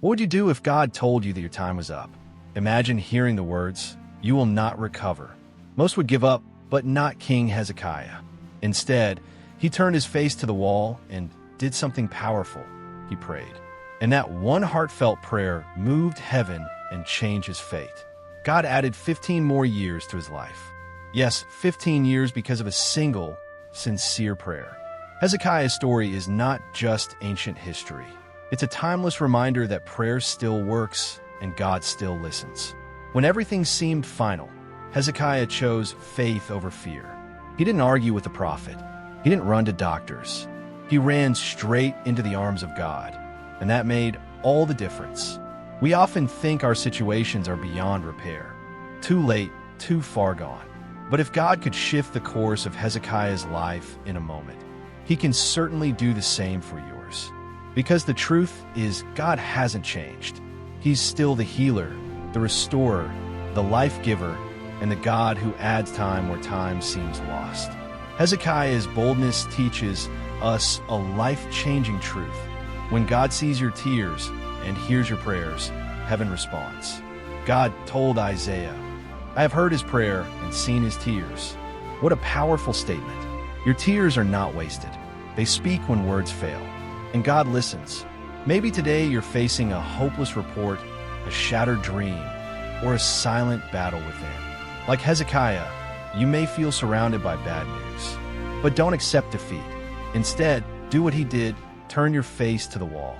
What would you do if God told you that your time was up? Imagine hearing the words, "You will not recover." Most would give up, but not King Hezekiah. Instead, he turned his face to the wall and did something powerful. He prayed. And that one heartfelt prayer moved heaven and changed his fate. God added 15 more years to his life. Yes, 15 years because of a single, sincere prayer. Hezekiah's story is not just ancient history. It's a timeless reminder that prayer still works and God still listens. When everything seemed final, Hezekiah chose faith over fear. He didn't argue with the prophet. He didn't run to doctors. He ran straight into the arms of God, and that made all the difference. We often think our situations are beyond repair, too late, too far gone. But if God could shift the course of Hezekiah's life in a moment, he can certainly do the same for yours. Because the truth is, God hasn't changed. He's still the healer, the restorer, the life giver, and the God who adds time where time seems lost. Hezekiah's boldness teaches us a life-changing truth. When God sees your tears and hears your prayers, heaven responds. God told Isaiah, "I have heard his prayer and seen his tears." What a powerful statement. Your tears are not wasted. They speak when words fail, and God listens. Maybe today you're facing a hopeless report, a shattered dream, or a silent battle within. Like Hezekiah, you may feel surrounded by bad news. But don't accept defeat. Instead, do what he did, turn your face to the wall.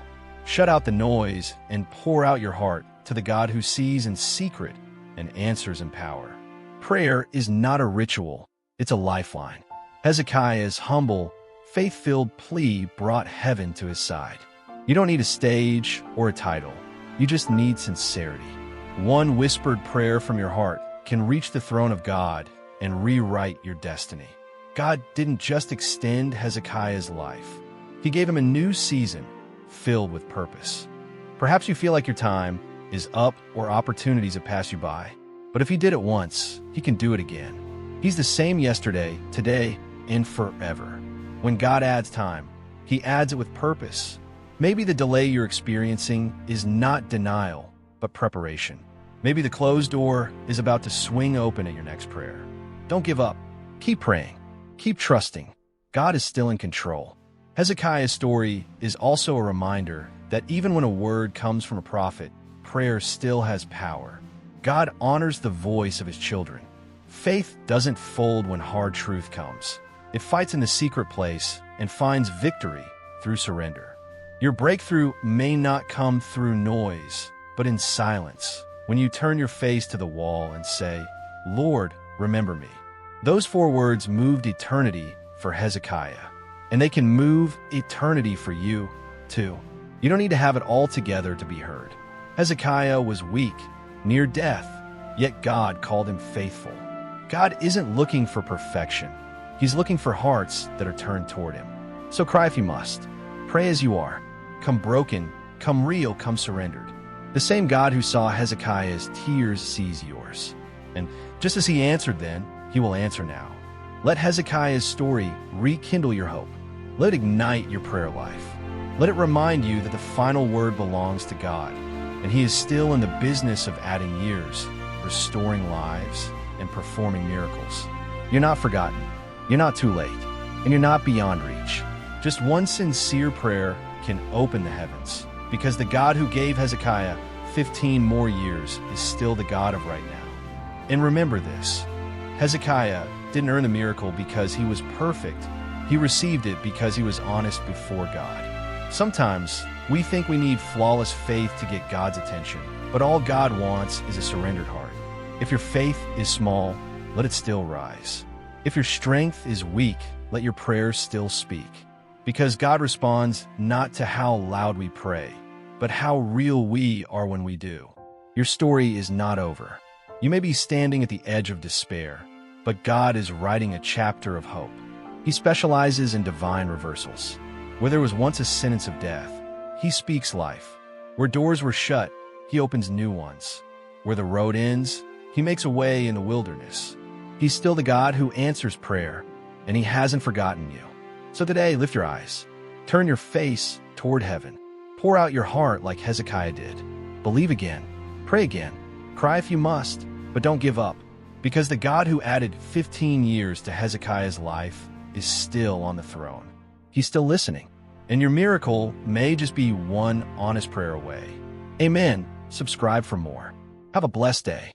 Shut out the noise and pour out your heart to the God who sees in secret and answers in power. Prayer is not a ritual, it's a lifeline. Hezekiah's humble, faith-filled plea brought heaven to his side. You don't need a stage or a title. You just need sincerity. One whispered prayer from your heart can reach the throne of God and rewrite your destiny. God didn't just extend Hezekiah's life. He gave him a new season filled with purpose. Perhaps you feel like your time is up or opportunities have passed you by. But if he did it once, he can do it again. He's the same yesterday, today, and forever. When God adds time, he adds it with purpose. Maybe the delay you're experiencing is not denial, but preparation. Maybe the closed door is about to swing open at your next prayer. Don't give up. Keep praying. Keep trusting. God is still in control. Hezekiah's story is also a reminder that even when a word comes from a prophet, prayer still has power. God honors the voice of his children. Faith doesn't fold when hard truth comes. It fights in the secret place and finds victory through surrender. Your breakthrough may not come through noise, but in silence, when you turn your face to the wall and say, "Lord, remember me." Those 4 words moved eternity for Hezekiah, and they can move eternity for you, too. You don't need to have it all together to be heard. Hezekiah was weak, near death, yet God called him faithful. God isn't looking for perfection. He's looking for hearts that are turned toward him. So cry if you must. Pray as you are. Come broken, come real, come surrendered. The same God who saw Hezekiah's tears sees yours. And just as he answered then, he will answer now. Let Hezekiah's story rekindle your hope. Let it ignite your prayer life. Let it remind you that the final word belongs to God, and he is still in the business of adding years, restoring lives, and performing miracles. You're not forgotten. You're not too late. And you're not beyond reach. Just one sincere prayer can open the heavens, because the God who gave Hezekiah 15 more years is still the God of right now. And remember this, Hezekiah didn't earn the miracle because he was perfect. He received it because he was honest before God. Sometimes we think we need flawless faith to get God's attention, but all God wants is a surrendered heart. If your faith is small, let it still rise. If your strength is weak, let your prayers still speak. Because God responds not to how loud we pray, but how real we are when we do. Your story is not over. You may be standing at the edge of despair, but God is writing a chapter of hope. He specializes in divine reversals. Where there was once a sentence of death, he speaks life. Where doors were shut, he opens new ones. Where the road ends, he makes a way in the wilderness. He's still the God who answers prayer, and he hasn't forgotten you. So today, lift your eyes. Turn your face toward heaven. Pour out your heart like Hezekiah did. Believe again. Pray again. Cry if you must, but don't give up, because the God who added 15 years to Hezekiah's life is still on the throne. He's still listening, and your miracle may just be one honest prayer away. Amen. Subscribe for more. Have a blessed day.